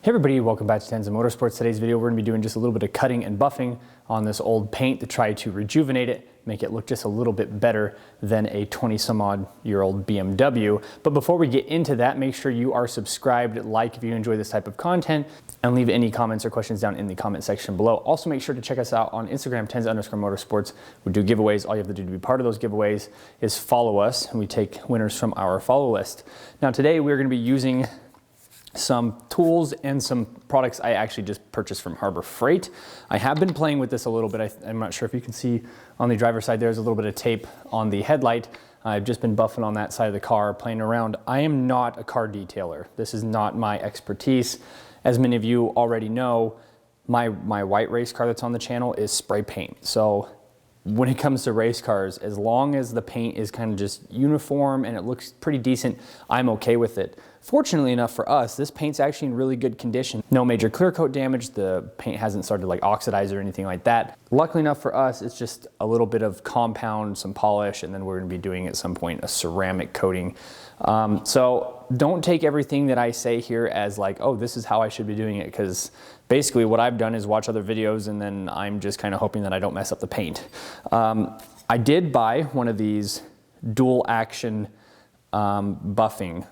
Hey everybody, welcome back to Tenza Motorsports. Today's video we're going to be doing just a little bit of cutting and buffing on this old paint to try to rejuvenate it, make it look just a little bit better than a 20 some odd year old BMW. But before we get into that, make sure you are subscribed, like if you enjoy this type of content, and leave any comments or questions down in the comment section below. Also make sure to check us out on Instagram, Tenza_Motorsports. We do giveaways. All you have to do to be part of those giveaways is follow us, and we take winners from our follow list. Now today we're going to be using some tools and some products I actually just purchased from Harbor Freight. I have been playing with this a little bit. I'm not sure if you can see on the driver's side there's a little bit of tape on the headlight. I've just been buffing on that side of the car, playing around. I am not a car detailer. This is not my expertise. As many of you already know, my white race car that's on the channel is spray paint. So when it comes to race cars, as long as the paint is kind of just uniform and it looks pretty decent, I'm okay with it. Fortunately enough for us, this paint's actually in really good condition. No major clear coat damage. The paint hasn't started to like oxidize or anything like that. Luckily enough for us, it's just a little bit of compound, some polish, and then we're gonna be doing at some point a ceramic coating. So don't take everything that I say here as like, oh, this is how I should be doing it, because basically what I've done is watch other videos and then I'm just kind of hoping that I don't mess up the paint. I did buy one of these dual action buffing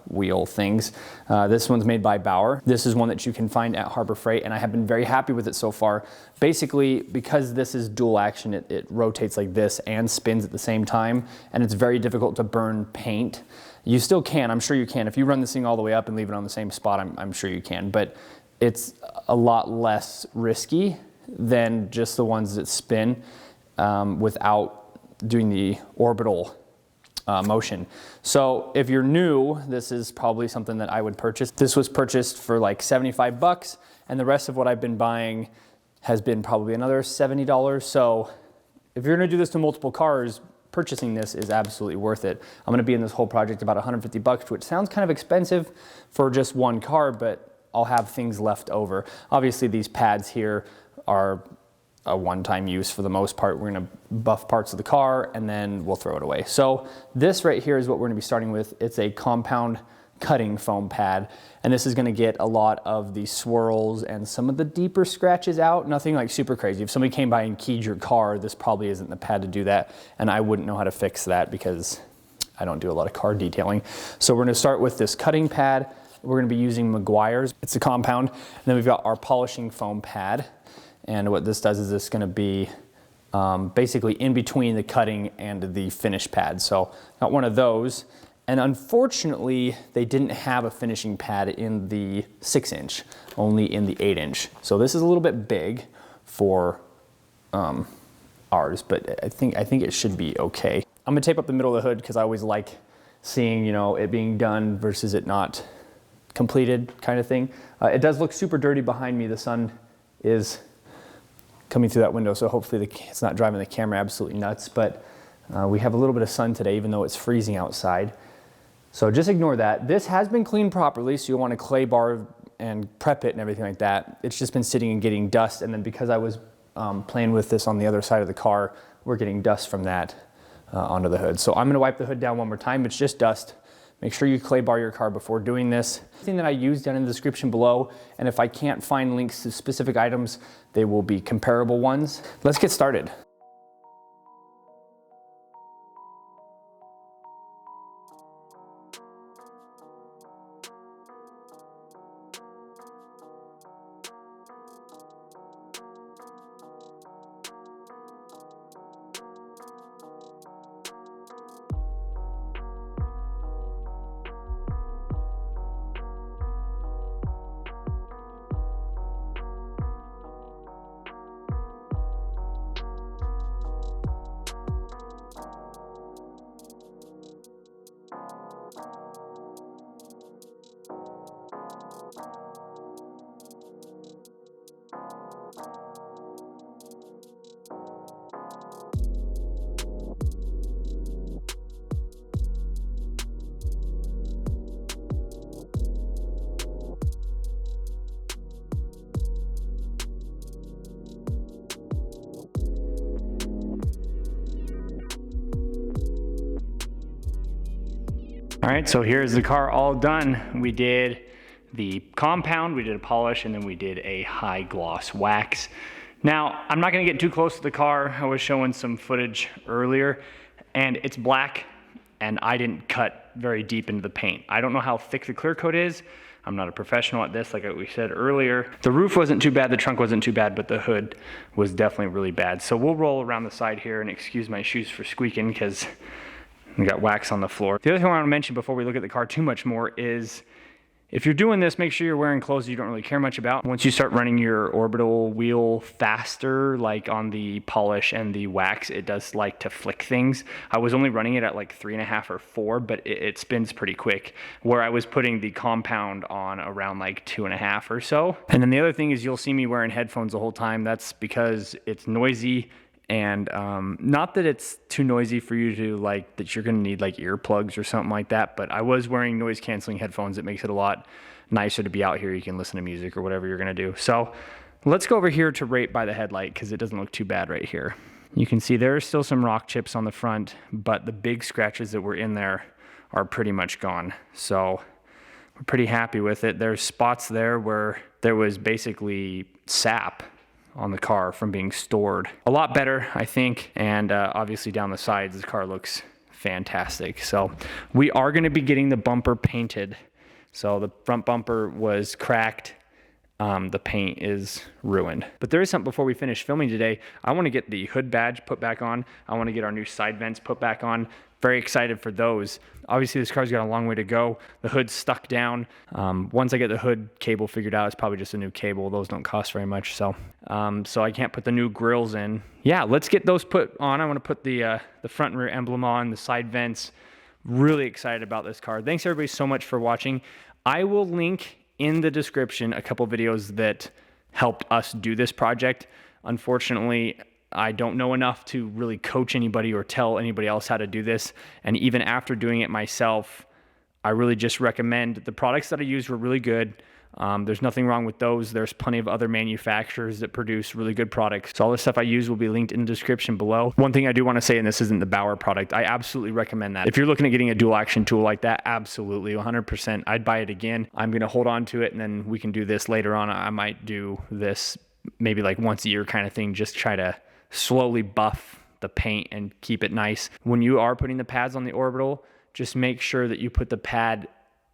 wheel things. This one's made by Bauer. This is one that you can find at Harbor Freight, and I have been very happy with it so far. Basically, because this is dual action, it rotates like this and spins at the same time, and it's very difficult to burn paint. You still can, I'm sure you can. If you run this thing all the way up and leave it on the same spot, I'm sure you can, but it's a lot less risky than just the ones that spin without doing the orbital motion. So if you're new, this is probably something that I would purchase. This was purchased for like 75 bucks, and the rest of what I've been buying has been probably another $70. So if you're gonna do this to multiple cars, purchasing this is absolutely worth it. I'm gonna be in this whole project about 150 bucks, which sounds kind of expensive for just one car, but I'll have things left over. Obviously these pads here are a one-time use for the most part. We're gonna buff parts of the car and then we'll throw it away. So this right here is what we're gonna be starting with. It's a compound cutting foam pad, and this is gonna get a lot of the swirls and some of the deeper scratches out. Nothing like super crazy. If somebody came by and keyed your car, this probably isn't the pad to do that, and I wouldn't know how to fix that because I don't do a lot of car detailing. So we're gonna start with this cutting pad. We're gonna be using Meguiar's. It's a compound. And then we've got our polishing foam pad. And what this does is it's gonna be basically in between the cutting and the finish pad. So got one of those. And unfortunately, they didn't have a finishing pad in the 6-inch, only in the 8-inch. So this is a little bit big for ours, but I think it should be okay. I'm gonna tape up the middle of the hood because I always like seeing, you know, it being done versus it not completed kind of thing. It does look super dirty behind me. The sun is coming through that window, so hopefully it's not driving the camera absolutely nuts, but we have a little bit of sun today, even though it's freezing outside. So just ignore that. This has been cleaned properly, so you'll want to clay bar and prep it and everything like that. It's just been sitting and getting dust, and then because I was playing with this on the other side of the car, we're getting dust from that onto the hood. So I'm gonna wipe the hood down one more time. It's just dust. Make sure you clay bar your car before doing this. Everything that I use down in the description below, and if I can't find links to specific items, they will be comparable ones. Let's get started. All right, so here's the car all done. We did the compound, we did a polish, and then we did a high gloss wax. Now, I'm not gonna get too close to the car. I was showing some footage earlier, and it's black, and I didn't cut very deep into the paint. I don't know how thick the clear coat is. I'm not a professional at this, like we said earlier. The roof wasn't too bad, the trunk wasn't too bad, but the hood was definitely really bad. So we'll roll around the side here, and excuse my shoes for squeaking because we got wax on the floor. The other thing I want to mention before we look at the car too much more is, if you're doing this, make sure you're wearing clothes you don't really care much about. Once you start running your orbital wheel faster, like on the polish and the wax, it does like to flick things. I was only running it at like 3.5 or 4, but it spins pretty quick, where I was putting the compound on around like 2.5 or so. And then the other thing is, you'll see me wearing headphones the whole time. That's because it's noisy. And not that it's too noisy for you to like, that you're gonna need like earplugs or something like that, but I was wearing noise canceling headphones. It makes it a lot nicer to be out here. You can listen to music or whatever you're gonna do. So let's go over here to right by the headlight, because it doesn't look too bad right here. You can see there are still some rock chips on the front, but the big scratches that were in there are pretty much gone. So we're pretty happy with it. There's spots there where there was basically sap on the car from being stored. A lot better, I think, and obviously down the sides, the car looks fantastic. So we are gonna be getting the bumper painted. So the front bumper was cracked. The paint is ruined. But there is something before we finish filming today. I wanna get the hood badge put back on. I wanna get our new side vents put back on. Very excited for those. Obviously this car's got a long way to go. The hood's stuck down. Once I get the hood cable figured out, it's probably just a new cable. Those don't cost very much, so I can't put the new grills in. Yeah, let's get those put on. I want to put the front and rear emblem on, the side vents. Really excited about this car. Thanks everybody so much for watching. I will link in the description a couple videos that helped us do this project. Unfortunately, I don't know enough to really coach anybody or tell anybody else how to do this. And even after doing it myself, I really just recommend the products that I used were really good. There's nothing wrong with those. There's plenty of other manufacturers that produce really good products. So all the stuff I use will be linked in the description below. One thing I do want to say, and this isn't the Bauer product, I absolutely recommend that. If you're looking at getting a dual action tool like that, absolutely, 100%, I'd buy it again. I'm going to hold on to it, and then we can do this later on. I might do this maybe like once a year kind of thing, just try to slowly buff the paint and keep it nice. When you are putting the pads on the orbital, just make sure that you put the pad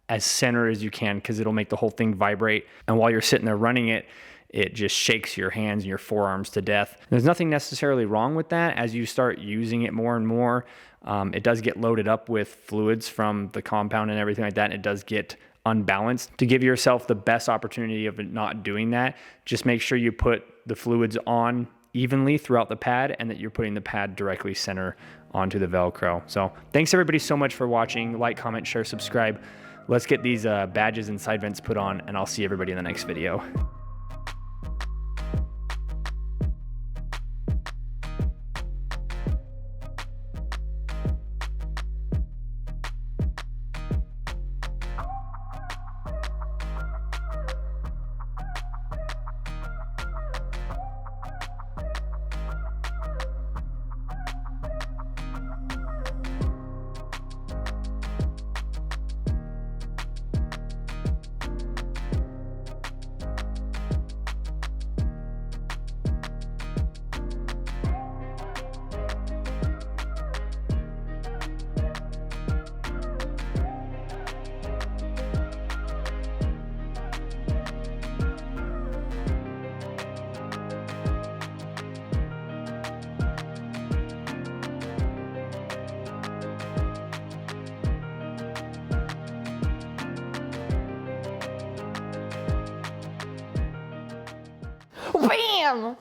as center as you can, because it'll make the whole thing vibrate. And while you're sitting there running it, it just shakes your hands and your forearms to death. There's nothing necessarily wrong with that. As you start using it more and more, it does get loaded up with fluids from the compound and everything like that, and it does get unbalanced. To give yourself the best opportunity of not doing that, just make sure you put the fluids on evenly throughout the pad, and that you're putting the pad directly center onto the Velcro. So thanks everybody so much for watching. Like, comment, share, subscribe. Let's get these badges and side vents put on, and I'll see everybody in the next video. Bam!